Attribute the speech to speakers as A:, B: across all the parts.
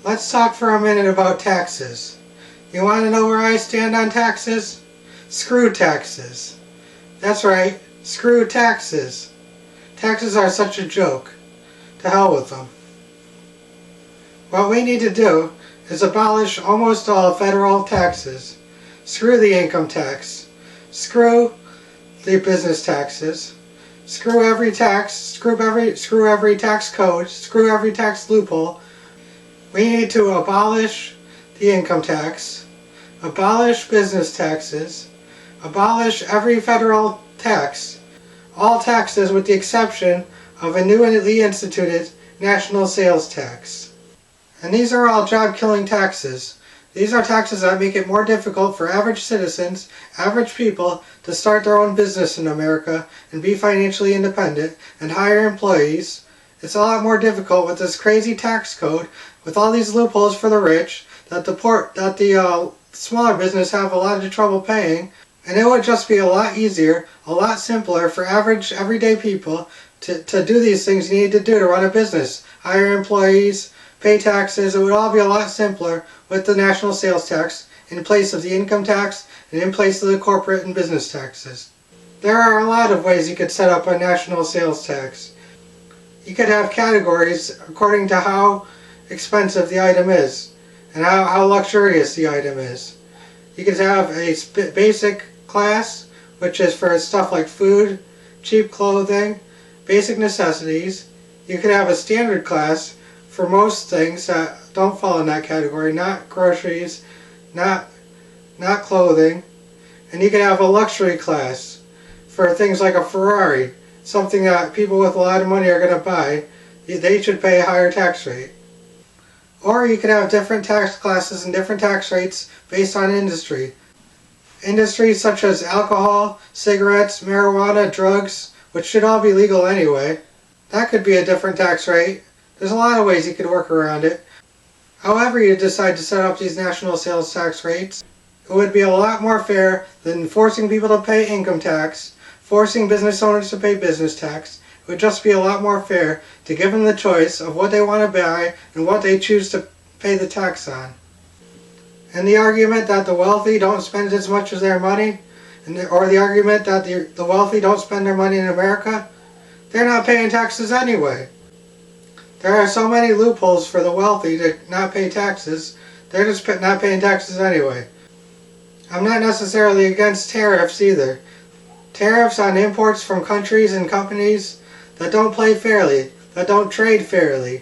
A: Let's talk for a minute about taxes. You want to know where I stand on taxes? Screw taxes. That's right, screw taxes. Taxes are such a joke. To hell with them. What we need to do is abolish almost all federal taxes. Screw the income tax. Screw the business taxes. Screw every tax. Screw every tax code. Screw every tax loophole. We need to abolish the income tax. Abolish business taxes. Abolish every federal tax. All taxes with the exception of a newly instituted national sales tax. And these are all job-killing taxes. These are taxes that make it more difficult for average citizens, average people, to start their own business in America and be financially independent and hire employees. It's a lot more difficult with this crazy tax code, with all these loopholes for the rich, that the smaller business have a lot of trouble paying. And it would just be a lot easier, a lot simpler for average, everyday people to do these things you need to do to run a business. Hire employees, pay taxes. It would all be a lot simpler with the national sales tax in place of the income tax and in place of the corporate and business taxes. There are a lot of ways you could set up a national sales tax. You could have categories according to how expensive the item is and how luxurious the item is. You could have a basic class, which is for stuff like food, cheap clothing, basic necessities. You could have a standard class for most things that don't fall in that category, not groceries, not clothing. And you could have a luxury class for things like a Ferrari, something that people with a lot of money are going to buy. They should pay a higher tax rate. Or you could have different tax classes and different tax rates based on industry. Industries such as alcohol, cigarettes, marijuana, drugs, which should all be legal anyway. That could be a different tax rate. There's a lot of ways you could work around it. However you decide to set up these national sales tax rates, it would be a lot more fair than forcing people to pay income tax, forcing business owners to pay business tax. It would just be a lot more fair to give them the choice of what they want to buy and what they choose to pay the tax on. And the argument that the wealthy don't spend as much of their money, or the argument that the wealthy don't spend their money in America, they're not paying taxes anyway. There are so many loopholes for the wealthy to not pay taxes. They're just not paying taxes anyway. I'm not necessarily against tariffs either. Tariffs on imports from countries and companies that don't play fairly, that don't trade fairly.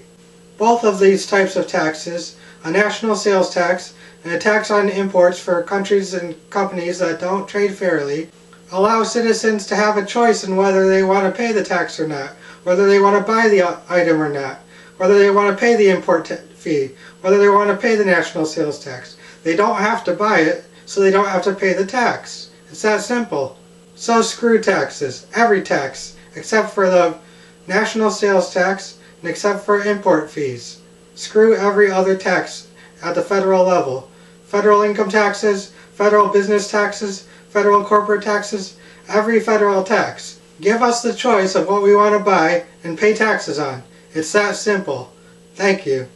A: Both of these types of taxes, a national sales tax and a tax on imports for countries and companies that don't trade fairly, allow citizens to have a choice in whether they want to pay the tax or not, whether they want to buy the item or not, whether they want to pay the import fee, whether they want to pay the national sales tax. They don't have to buy it, so they don't have to pay the tax. It's that simple. So screw taxes, every tax, except for the national sales tax and except for import fees. Screw every other tax at the federal level. Federal income taxes, federal business taxes, federal corporate taxes, every federal tax. Give us the choice of what we want to buy and pay taxes on. It's that simple. Thank you.